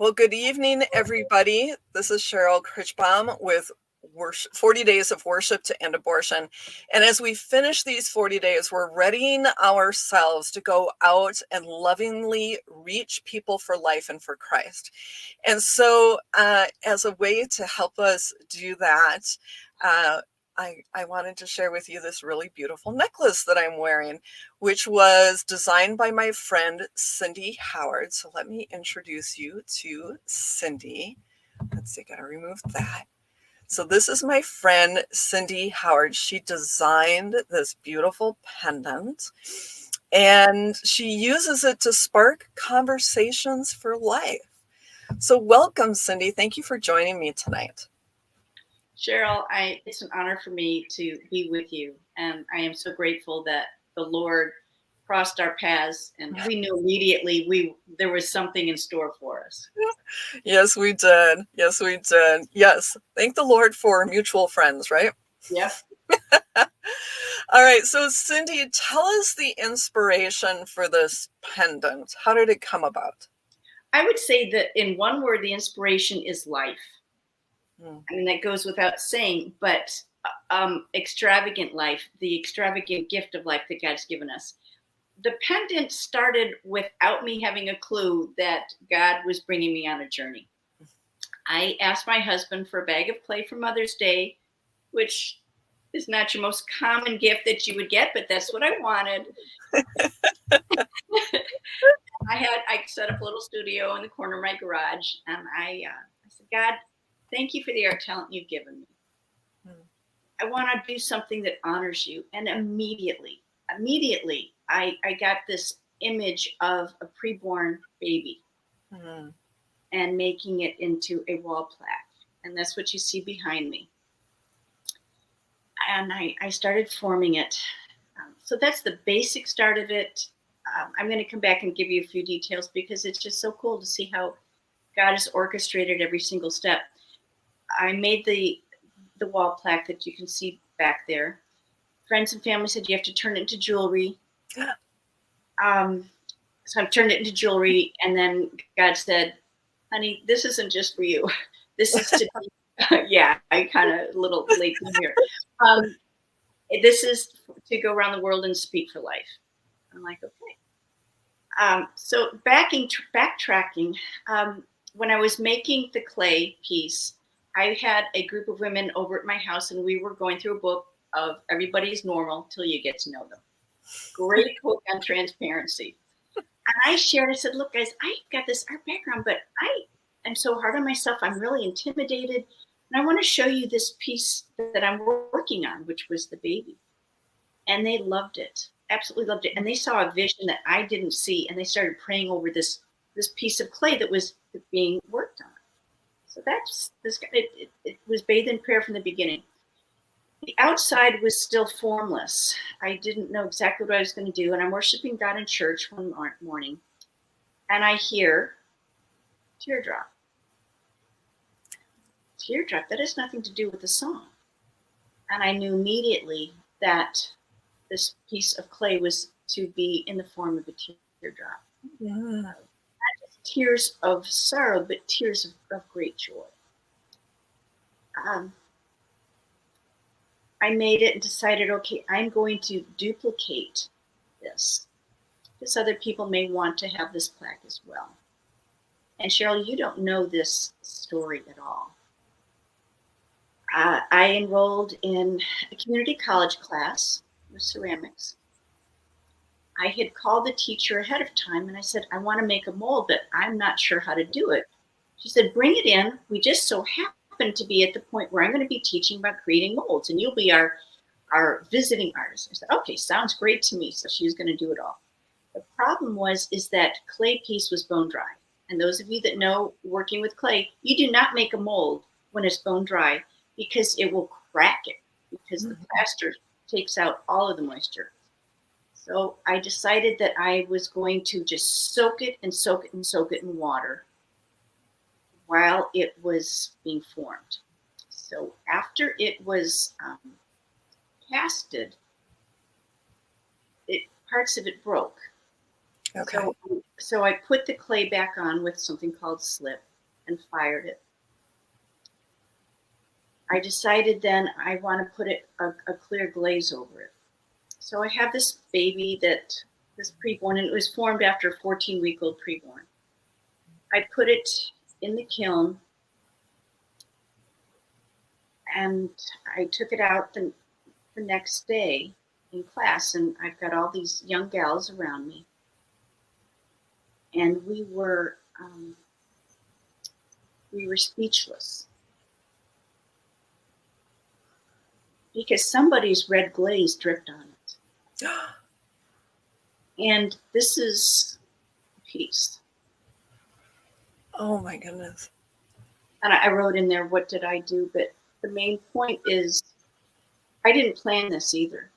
Well, good evening, everybody. This is Cheryl Critchbaum with 40 Days of Worship to End Abortion. And as we finish these 40 days, we're readying ourselves to go out and lovingly reach people for life and for Christ. And so, as a way to help us do that, I wanted to share with you this really beautiful necklace that I'm wearing, which was designed by my friend Cindy Howard. So let me introduce you to Cindy. Let's see, gotta remove that. So this is my friend Cindy Howard. She designed this beautiful pendant and she uses it to spark conversations for life. So welcome, Cindy. Thank you for joining me tonight. Cheryl, it's an honor for me to be with you, and I am so grateful that the Lord crossed our paths, and we knew immediately there was something in store for us. Yes, we did. Yes, we did. Yes, thank the Lord for mutual friends, right? Yep. All right, so Cindy, tell us the inspiration for this pendant. How did it come about? I would say that in one word, the inspiration is life. I mean, that goes without saying, but extravagant life, the extravagant gift of life that God's given us. The pendant started without me having a clue that God was bringing me on a journey. I asked my husband for a bag of clay for Mother's Day, which is not your most common gift that you would get, but that's what I wanted. I set up a little studio in the corner of my garage, and I said, God, thank you for the art talent you've given me. I want to do something that honors you. And immediately, I got this image of a preborn baby and making it into a wall plaque. And that's what you see behind me. And I started forming it. So that's the basic start of it. I'm going to come back and give you a few details because it's just so cool to see how God has orchestrated every single step. I made the wall plaque that you can see back there. Friends and family said you have to turn it into jewelry. So I turned it into jewelry, and then God said, honey, this isn't just for you. This is to yeah, I kind of a little late in here. This is to go around the world and speak for life. I'm like, okay. So backtracking, when I was making the clay piece, I had a group of women over at my house, and we were going through a book of Everybody's Normal Till You Get to Know Them. Great book on transparency. And I shared, I said, look, guys, I've got this art background, but I am so hard on myself. I'm really intimidated. And I want to show you this piece that I'm working on, which was the baby. And they loved it, absolutely loved it. And they saw a vision that I didn't see, and they started praying over this piece of clay that was being worked on. So that's this. It was bathed in prayer from the beginning. The outside was still formless. I didn't know exactly what I was going to do, and I'm worshiping God in church one morning, and I hear teardrop. Teardrop. That has nothing to do with the song, and I knew immediately that this piece of clay was to be in the form of a teardrop. Yeah. Tears of sorrow, but tears of great joy. I made it and decided, okay, I'm going to duplicate this because other people may want to have this plaque as well. And Cheryl, you don't know this story at all. I enrolled in a community college class with ceramics. I had called the teacher ahead of time and I said, I want to make a mold, but I'm not sure how to do it. She said, bring it in. We just so happen to be at the point where I'm going to be teaching about creating molds, and you'll be our visiting artist. I said, okay, sounds great to me. So she was going to do it all. The problem is that clay piece was bone dry. And those of you that know working with clay, you do not make a mold when it's bone dry because it will crack it because the plaster takes out all of the moisture. So I decided that I was going to just soak it and soak it and soak it in water while it was being formed. So after it was casted, parts of it broke. Okay. So I put the clay back on with something called slip. and fired it. I decided then I want to put a clear glaze over it. So I have this baby this preborn, and it was formed after a 14-week-old preborn. I put it in the kiln, and I took it out the next day in class, and I've got all these young gals around me, and we were speechless because somebody's red glaze dripped on it. And this is a piece. Oh my goodness. And I wrote in there, what did I do? But the main point is, I didn't plan this either.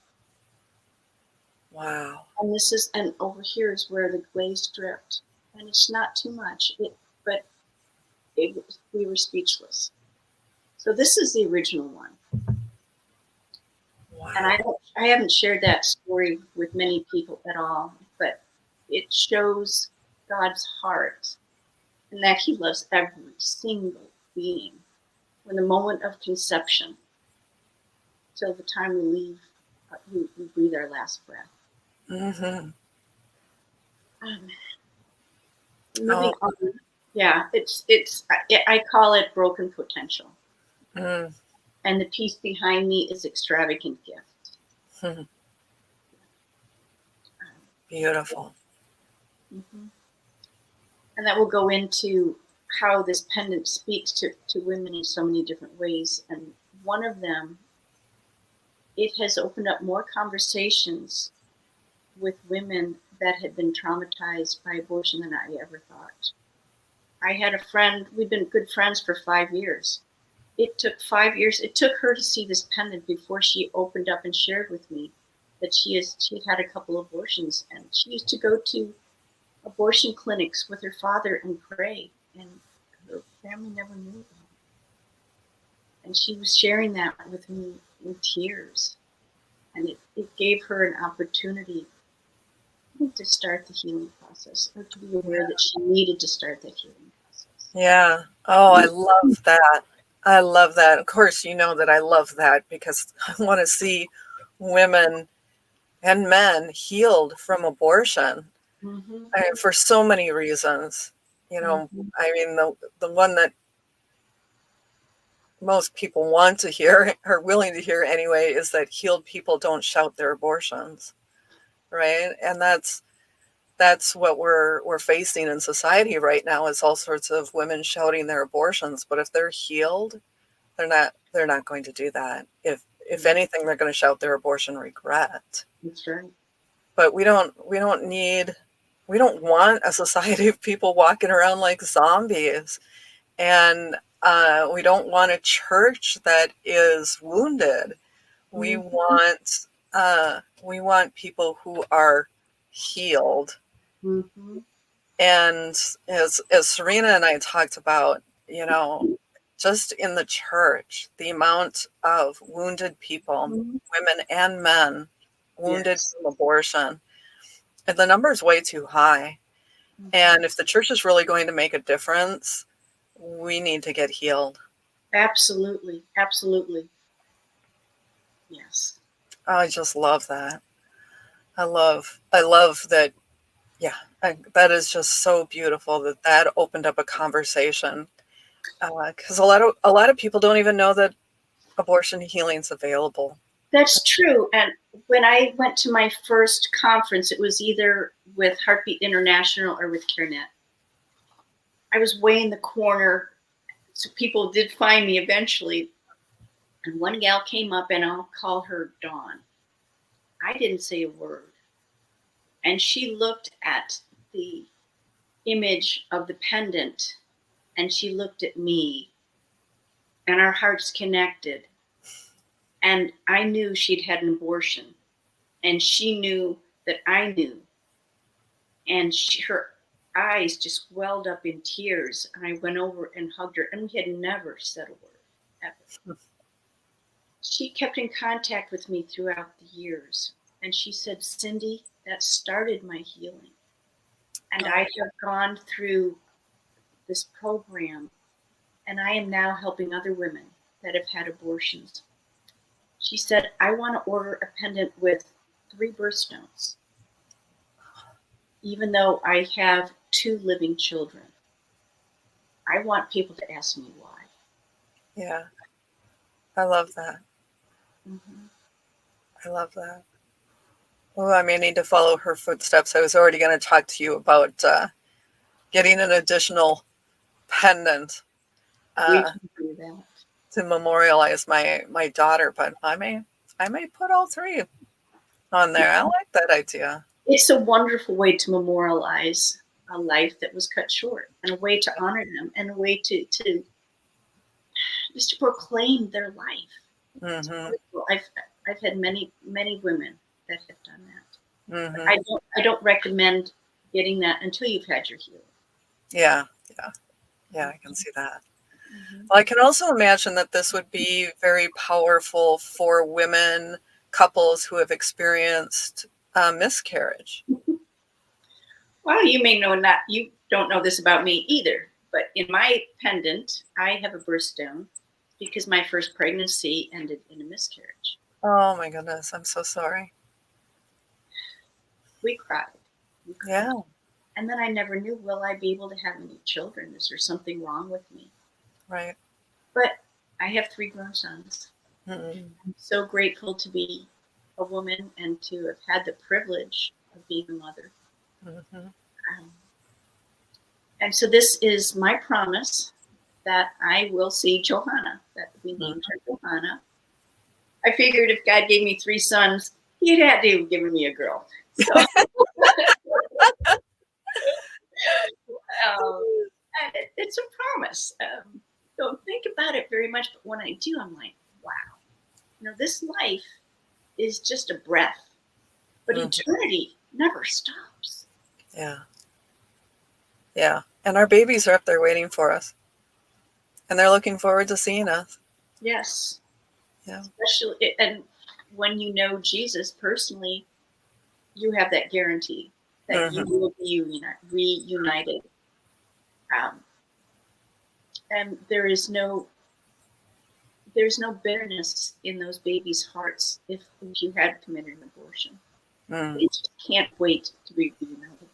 Wow. And over here is where the glaze dripped. And it's not too much, but we were speechless. So this is the original one. Wow. And I haven't shared that story with many people at all, but it shows God's heart and that he loves every single being from the moment of conception till the time we leave, we breathe our last breath. Mm-hmm. Moving on. Yeah, I call it broken potential. Mm. And the piece behind me is extravagant gift. Mm. Beautiful. Mm-hmm. And that will go into how this pendant speaks to women in so many different ways. And one of them, it has opened up more conversations with women that had been traumatized by abortion than I ever thought. I had a friend, we've been good friends for 5 years. It took 5 years. It took her to see this pendant before she opened up and shared with me that she'd had a couple abortions, and she used to go to abortion clinics with her father and pray, and her family never knew about it. And she was sharing that with me in tears, and it gave her an opportunity to start the healing process, or to be aware that she needed to start that healing process. Yeah. Oh, I love that. I love that. Of course, you know that I love that because I want to see women and men healed from abortion. Mm-hmm. I mean, for so many reasons. You know, Mm-hmm. I mean, the one that most people want to hear, or willing to hear anyway, is that healed people don't shout their abortions, right? And that's what we're facing in society right now, is all sorts of women shouting their abortions. But if they're healed, they're not going to do that. If anything, they're going to shout their abortion regret. That's right. But we don't want a society of people walking around like zombies, and we don't want a church that is wounded. We want people who are healed. Mm-hmm. And as Serena and I talked about, you know, just in the church, the amount of wounded people, women and men, wounded from abortion, and the number is way too high. And if the church is really going to make a difference, we need to get healed. Absolutely. Absolutely. Yes. I just love that. I love that. Yeah, that is just so beautiful that opened up a conversation. Because a lot of people don't even know that abortion healing is available. That's true. And when I went to my first conference, it was either with Heartbeat International or with CareNet. I was way in the corner, so people did find me eventually. And one gal came up, and I'll call her Dawn. I didn't say a word. And she looked at the image of the pendant, and she looked at me, and our hearts connected. And I knew she'd had an abortion, and she knew that I knew. And her eyes just welled up in tears. And I went over and hugged her, and we had never said a word, ever. She kept in contact with me throughout the years. And she said, Cindy, that started my healing. And I have gone through this program and I am now helping other women that have had abortions. She said, I want to order a pendant with 3 birthstones, even though I have 2 living children. I want people to ask me why. Yeah. I love that. Mm-hmm. I love that. Well, I may need to follow her footsteps. I was already going to talk to you about getting an additional pendant We can do that. to memorialize my daughter, but I may put all 3 on there. I like that idea. It's a wonderful way to memorialize a life that was cut short, and a way to honor them, and a way to just to proclaim their life. Mm-hmm. I've had many women that have done that. Mm-hmm. I don't recommend getting that until you've had your healing. Yeah, I can see that. Mm-hmm. Well, I can also imagine that this would be very powerful for women, couples who have experienced miscarriage. Well, you don't know this about me either, but in my pendant, I have a birthstone because my first pregnancy ended in a miscarriage. Oh my goodness, I'm so sorry. We cried. Yeah. And then I never knew, will I be able to have any children? Is there something wrong with me? Right. But I have 3 grown sons. Mm-hmm. I'm so grateful to be a woman and to have had the privilege of being a mother. Mm-hmm. And so this is my promise that I will see Johanna, that we named her Johanna. I figured if God gave me 3 sons, he'd had to have given me a girl. So, it's a promise. Don't think about it very much, but when I do, I'm like, wow. This life is just a breath, but eternity never stops. Yeah. Yeah. And our babies are up there waiting for us. And they're looking forward to seeing us. Yes. Yeah. Especially, and when you know Jesus personally, you have that guarantee that you will be reunited. And there's no bitterness in those babies' hearts if you had committed an abortion. They just can't wait to be reunited.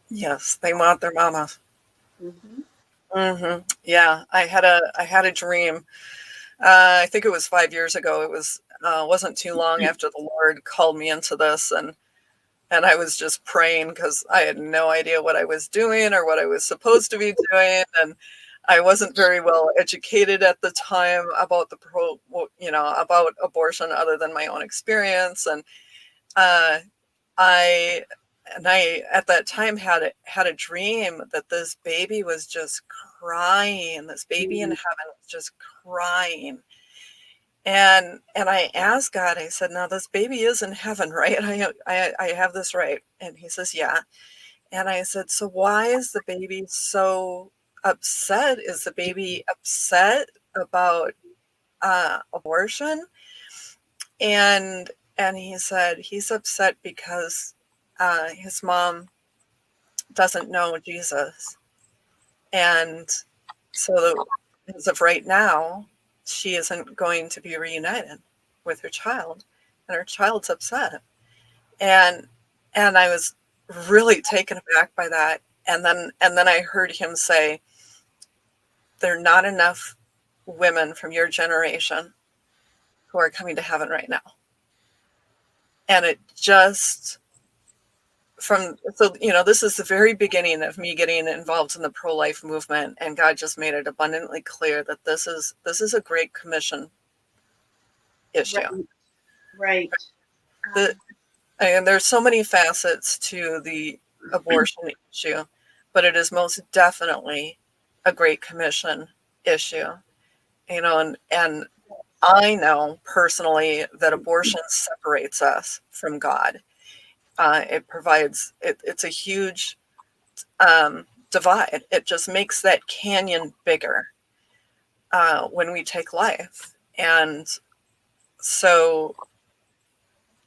Yes, they want their mamas. Mm-hmm. Mm-hmm. Yeah, I had a dream. I think it was 5 years ago. It wasn't too long after the Lord called me into this, and I was just praying because I had no idea what I was doing or what I was supposed to be doing, and I wasn't very well educated at the time about about abortion other than my own experience, and I at that time had a dream that this baby was just crying. This baby in heaven was just crying. And I asked God, I said, now this baby is in heaven, right? I have this right. And he says, yeah. And I said, so why is the baby so upset? Is the baby upset about abortion? And he said he's upset because his mom doesn't know Jesus. And so as of right now, she isn't going to be reunited with her child, and her child's upset. And I was really taken aback by that. And then I heard him say, there are not enough women from your generation who are coming to heaven right now. And it just this is the very beginning of me getting involved in the pro-life movement, and God just made it abundantly clear that this is a great commission issue. Right. And there's so many facets to the abortion issue, but it is most definitely a great commission issue. And I know personally that abortion separates us from God. It provides it's a huge divide. It just makes that canyon bigger when we take life. And so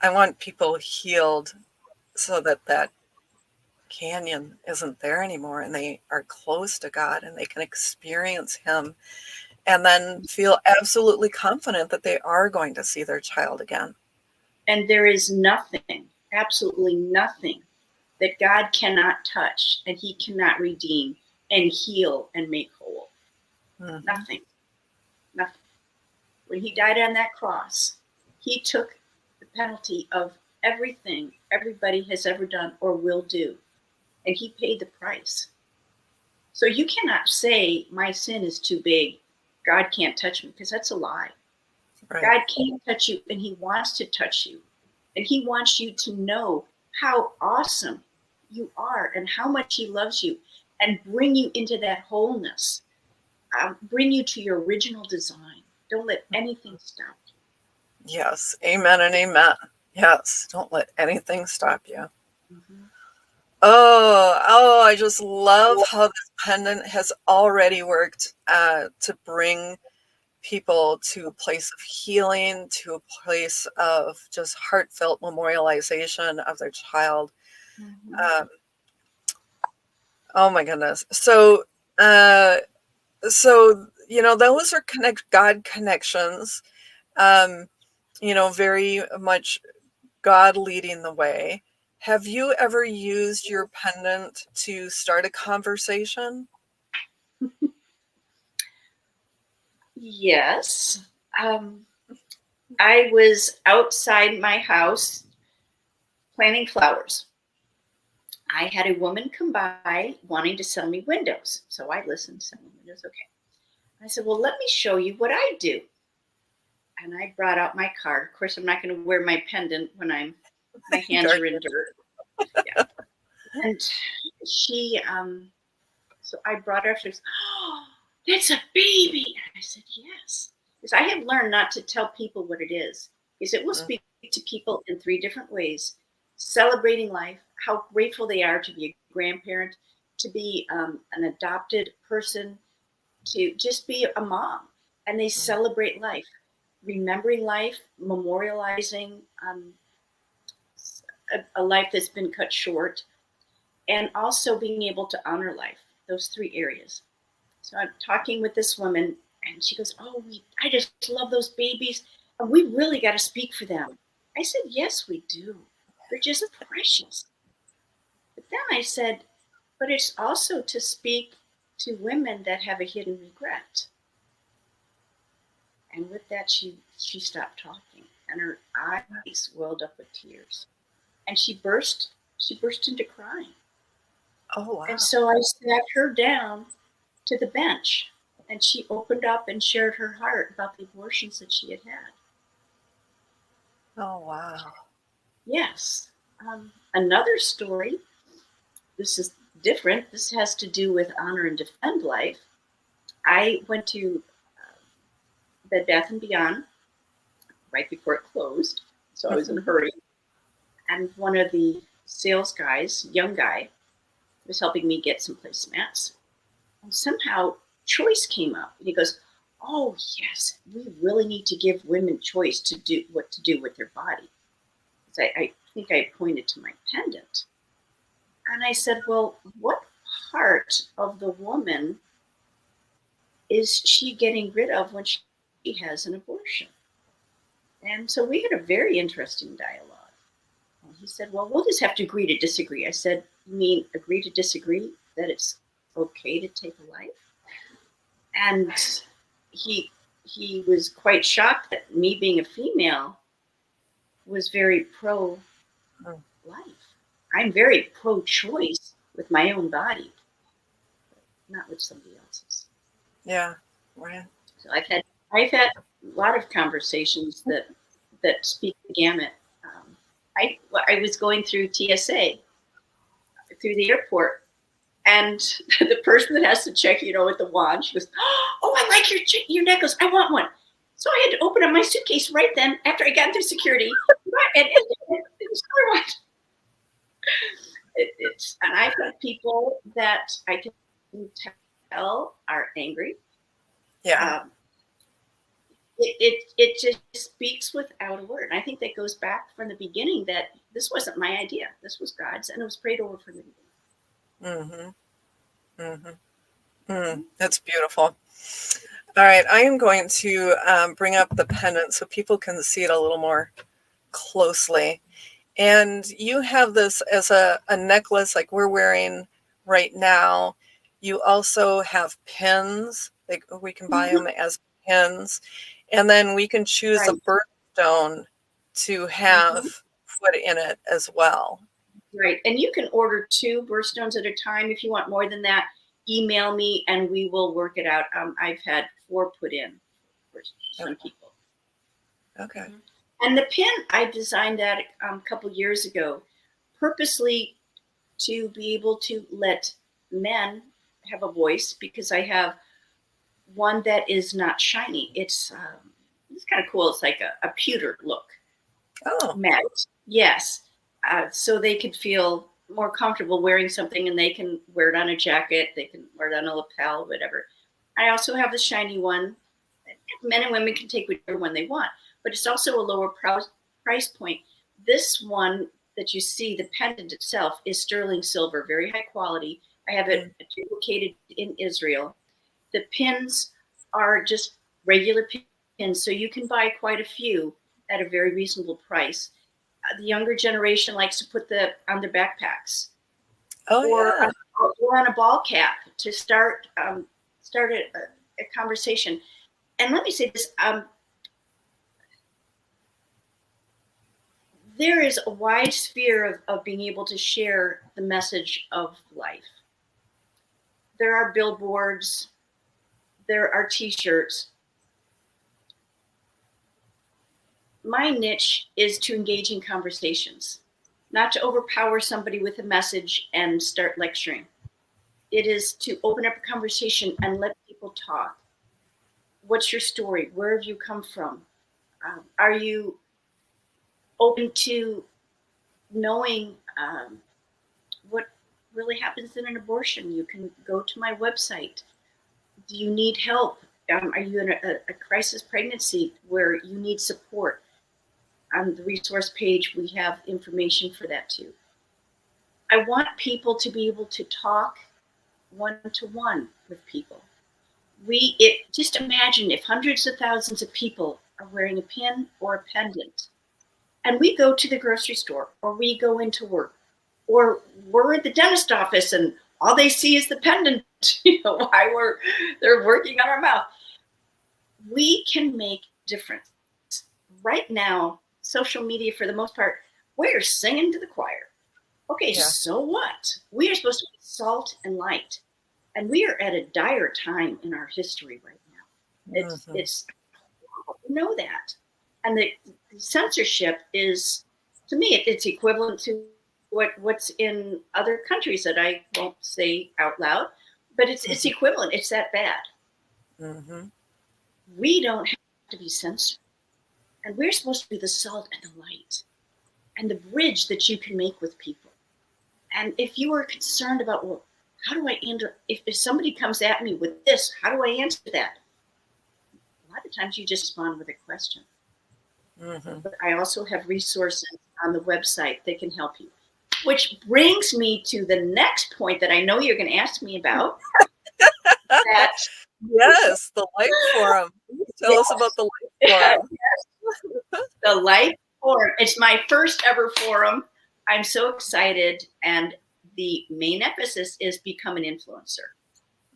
I want people healed so that canyon isn't there anymore, and they are close to God and they can experience Him, and then feel absolutely confident that they are going to see their child again. And there is nothing, absolutely nothing, that God cannot touch and He cannot redeem and heal and make whole. Mm-hmm. Nothing. Nothing. When He died on that cross, He took the penalty of everything everybody has ever done or will do, and He paid the price. So you cannot say my sin is too big, God can't touch me, because that's a lie. Right. God can touch you, and He wants to touch you, and He wants you to know how awesome you are and how much He loves you, and bring you into that wholeness, bring you to your original design. Don't let anything stop you. Yes. Amen and amen. Yes. Don't let anything stop you. Mm-hmm. Oh, I just love how this pendant has already worked to bring people to a place of healing, to a place of just heartfelt memorialization of their child. Mm-hmm. Oh my goodness. So, those are God connections, very much God leading the way. Have you ever used your pendant to start a conversation? Yes. I was outside my house planting flowers. I had a woman come by wanting to sell me windows. So I listened, sell me windows, okay. I said, well, let me show you what I do. And I brought out my card. Of course, I'm not going to wear my pendant when my hands are in dirt. Yeah. And so I brought her, she goes, oh, that's a baby. And I said, yes. Because I have learned not to tell people what it is, because it will speak to people in 3 different ways: celebrating life, how grateful they are to be a grandparent, to be an adopted person, to just be a mom. And they celebrate life, remembering life, memorializing a life that's been cut short, and also being able to honor life, those 3 areas. So I'm talking with this woman, and she goes, oh, I just love those babies, and we really got to speak for them. I said, yes, we do. They're just precious. But then I said, but it's also to speak to women that have a hidden regret. And with that, she stopped talking, and her eyes welled up with tears, and she burst into crying. Oh, wow. And so I sat her down to the bench, and she opened up and shared her heart about the abortions that she had had. Oh, wow. Yes. Another story. This is different. This has to do with honor and defend life. I went to Bed Bath and Beyond right before it closed, so I was in a hurry. And one of the sales guys, young guy, was helping me get some placemats. And somehow choice came up, and he goes, oh yes, we really need to give women choice to do what to do with their body. I think I pointed to my pendant, and I said, well, what part of the woman is she getting rid of when she has an abortion? And so we had a very interesting dialogue. And he said, well, we'll just have to agree to disagree. I said, you mean agree to disagree, that it's okay to take a life? And he was quite shocked that me being a female was very pro life. I'm very pro choice with my own body, not with somebody else's. Yeah, right. So I've had a lot of conversations that speak the gamut. I was going through TSA through the airport, and the person that has to check, with the wand, she goes, oh, I like your necklace. I want one. So I had to open up my suitcase right then after I got through security. And and I've had people that I can tell are angry. Yeah. It just speaks without a word. And I think that goes back from the beginning, that this wasn't my idea. This was God's, and it was prayed over from the beginning. Mm-hmm. Mm-hmm. That's beautiful. All right, I am going to bring up the pendant so people can see it a little more closely. And you have this as a necklace like we're wearing right now. You also have pins. Like we can buy them as pins. And then we can choose a Right. birthstone to Mm-hmm. have put in it as well. Right. And you can order 2 birthstones at a time. If you want more than that, email me and we will work it out. I've had 4 put in for some Okay. people. Okay. Mhm. And the pin, I designed that a couple years ago, purposely to be able to let men have a voice, because I have one that is not shiny. It's kind of cool. It's like a pewter look. Oh, Matte, yes. So they could feel more comfortable wearing something, and they can wear it on a jacket, they can wear it on a lapel, whatever. I also have the shiny one. Men and women can take whichever one they want, but it's also a lower price point. This one that you see, the pendant itself, is sterling silver, very high quality. I have it duplicated in Israel. The pins are just regular pins, so you can buy quite a few at a very reasonable price. The younger generation likes to put on their backpacks, oh or yeah. or on a ball cap to start a conversation. And let me say this: there is a wide sphere of being able to share the message of life. There are billboards, there are T-shirts. My niche is to engage in conversations, not to overpower somebody with a message and start lecturing. It is to open up a conversation and let people talk. What's your story? Where have you come from? Are you open to knowing what really happens in an abortion? You can go to my website. Do you need help? Are you in a crisis pregnancy where you need support? On the resource page, we have information for that too. I want people to be able to talk one-to-one with people. Just imagine if hundreds of thousands of people are wearing a pin or a pendant, and we go to the grocery store, or we go into work, or we're at the dentist office and all they see is the pendant, while they're working on our mouth. We can make difference. Right now, social media, for the most part, we're singing to the choir. Okay, Yeah. so what? We are supposed to be salt and light, and we are at a dire time in our history right now. It's you know that, and the censorship is, to me, it's equivalent to what's in other countries that I won't say out loud, but it's equivalent. It's that bad. Mm-hmm. We don't have to be censored, and we're supposed to be the salt and the light, and the bridge that you can make with people. And if you are concerned about, well, how do I answer, if somebody comes at me with this, how do I answer that? A lot of times you just respond with a question. But I also have resources on the website that can help you. Which brings me to the next point that I know you're going to ask me about. That Yes, the Life Forum. Tell us about the Life Forum. the Life Forum. It's my first ever forum. I'm so excited, and the main emphasis is become an influencer.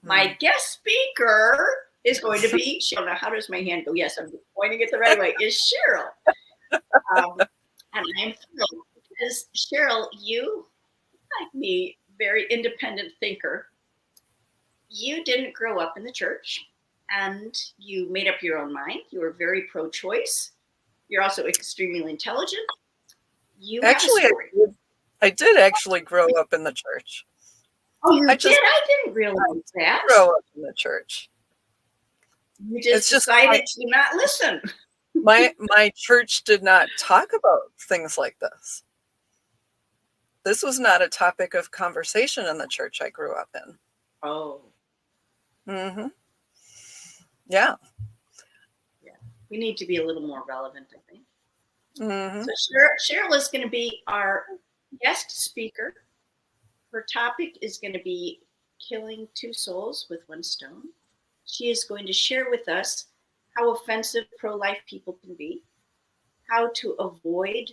My guest speaker is going to be Cheryl. Now, how does my hand go? Yes, I'm pointing it the right way. Is Cheryl. And I'm thrilled because Cheryl, you, like me, very independent thinker. You didn't grow up in the church, and you made up your own mind. You were very pro-choice. You're also extremely intelligent. You have a Actually, story. I did actually grow up in the church. Oh, you I did? just I didn't realize that. grow up in the church. You just It's just decided to not listen. my church did not talk about things like this. This was not a topic of conversation in the church I grew up in. Oh, Mm-hmm. Yeah. yeah. We need to be a little more relevant, I think. Mm-hmm. So Cheryl is going to be our guest speaker. Her topic is going to be killing two souls with one stone. She is going to share with us how offensive pro-life people can be, how to avoid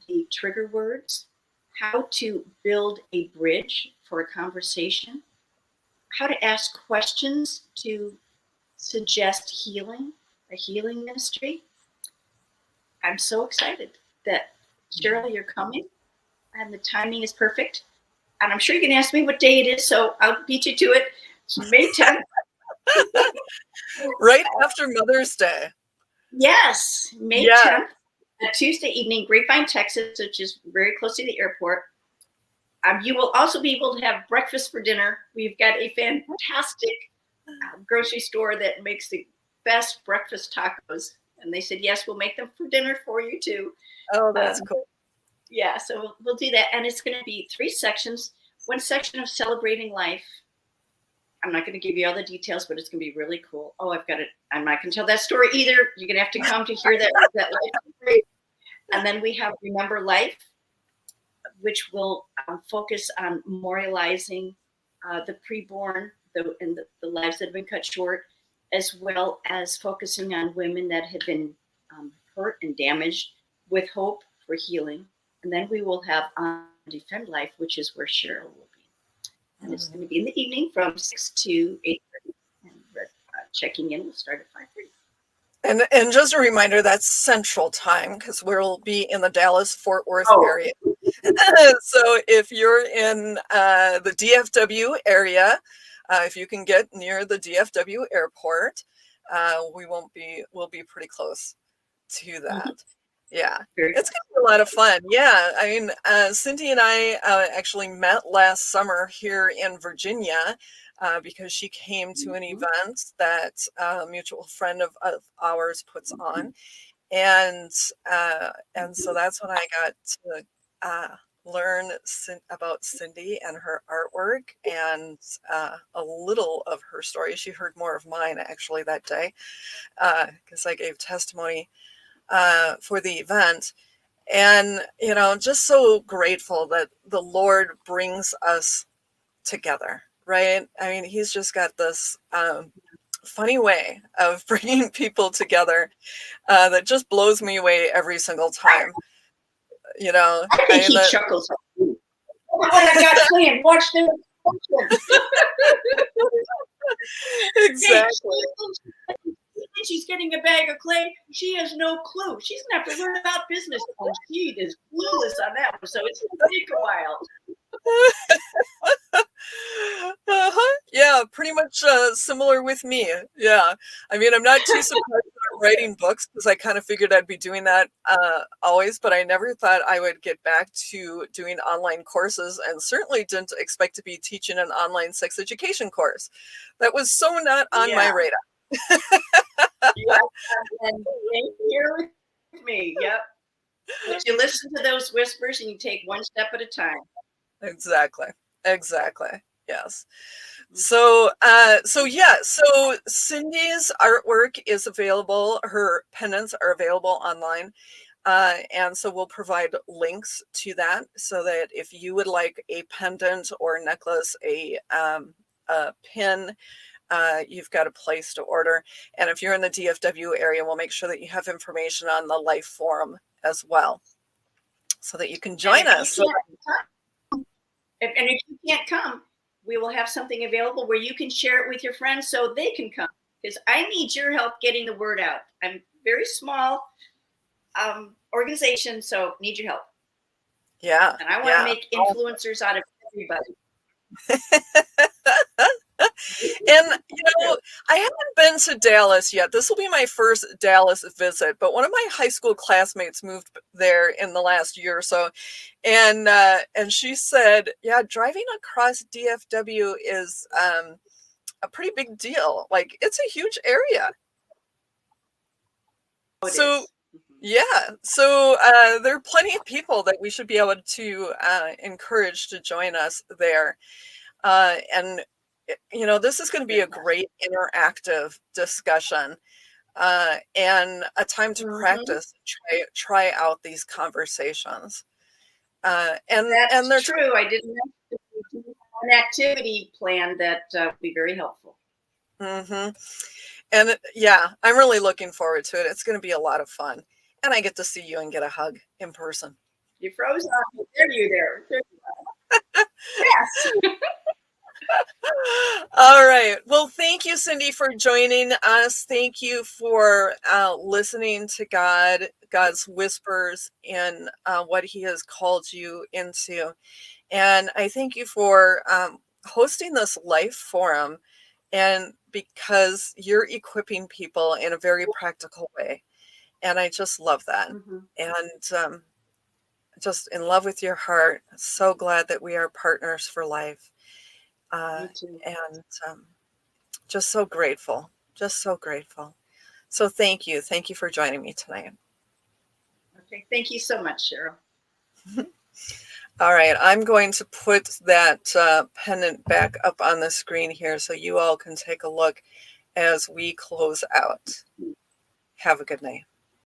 the trigger words, how to build a bridge for a conversation, how to ask questions to suggest healing, a healing ministry. I'm so excited that, Cheryl, you're coming, and the timing is perfect. And I'm sure you can ask me what day it is, so I'll beat you to it. It's May 10th. Right after Mother's Day. Yes, May Yeah. 10th, a Tuesday evening, Grapevine, Texas, which is very close to the airport. You will also be able to have breakfast for dinner. We've got a fantastic grocery store that makes the best breakfast tacos. And they said, yes, we'll make them for dinner for you too. Oh, that's cool. Yeah, so we'll do that. And it's going to be 3 sections. One section of celebrating life. I'm not going to give you all the details, but it's going to be really cool. Oh, I've got it. I'm not going to tell that story either. You're going to have to come to hear that life story. And then we have Remember Life, which will focus on memorializing the preborn and the lives that have been cut short, as well as focusing on women that have been hurt and damaged, with hope for healing. And then we will have Defend Life, which is where Cheryl will be. And it's going to be in the evening from 6 to 8:30. And checking in will start at 5:30. And just a reminder, that's Central Time, because we'll be in the Dallas-Fort Worth area. So if you're in the DFW area, if you can get near the DFW airport, we'll be pretty close to that. Yeah, it's gonna be a lot of fun. Yeah, I mean, Cindy and I actually met last summer here in Virginia because she came to an event that a mutual friend of ours puts on, and so that's when I got to learn about Cindy and her artwork and a little of her story. She heard more of mine actually that day because I gave testimony for the event. And, just so grateful that the Lord brings us together, right? I mean, he's just got this funny way of bringing people together that just blows me away every single time. I think he chuckles. What I got planned, watch them. Exactly. She's getting a bag of clay. She has no clue. She's gonna have to learn about business. She is clueless on that one, so it's gonna take a while. Yeah, pretty much similar with me. Yeah, I mean, I'm not too surprised that I'm writing books because I kind of figured I'd be doing that always, but I never thought I would get back to doing online courses, and certainly didn't expect to be teaching an online sex education course. That was so not on my radar. Yeah, and here with me. Yep. But you listen to those whispers and you take one step at a time. Exactly. Yes. So Cindy's artwork is available. Her pendants are available online. And so we'll provide links to that so that if you would like a pendant or a necklace, a pin, you've got a place to order. And if you're in the DFW area, we'll make sure that you have information on the Life Forum as well so that you can join us. And if you can't come, we will have something available where you can share it with your friends so they can come, because I need your help getting the word out. I'm very small organization, so need your help. Yeah. And I want to make influencers out of everybody. And, I haven't been to Dallas yet. This will be my first Dallas visit, but one of my high school classmates moved there in the last year or so. And she said, yeah, driving across DFW is a pretty big deal. Like, it's a huge area. So, yeah. So there are plenty of people that we should be able to encourage to join us there. And this is going to be a great interactive discussion and a time to practice, try out these conversations. And that's they're true. I didn't know. an activity plan that would be very helpful. Mm-hmm. And yeah, I'm really looking forward to it. It's going to be a lot of fun. And I get to see you and get a hug in person. You froze on me. There you there. There you are. Yes. All right. Well, thank you, Cindy, for joining us. Thank you for listening to God's whispers, and what He has called you into. And I thank you for hosting this life forum, and because you're equipping people in a very practical way. And I just love that. Mm-hmm. And just in love with your heart. So glad that we are partners for life. Me too. And just so grateful. Just so grateful. So thank you. Thank you for joining me tonight. Okay. Thank you so much, Cheryl. All right. I'm going to put that pendant back up on the screen here so you all can take a look as we close out. Have a good night.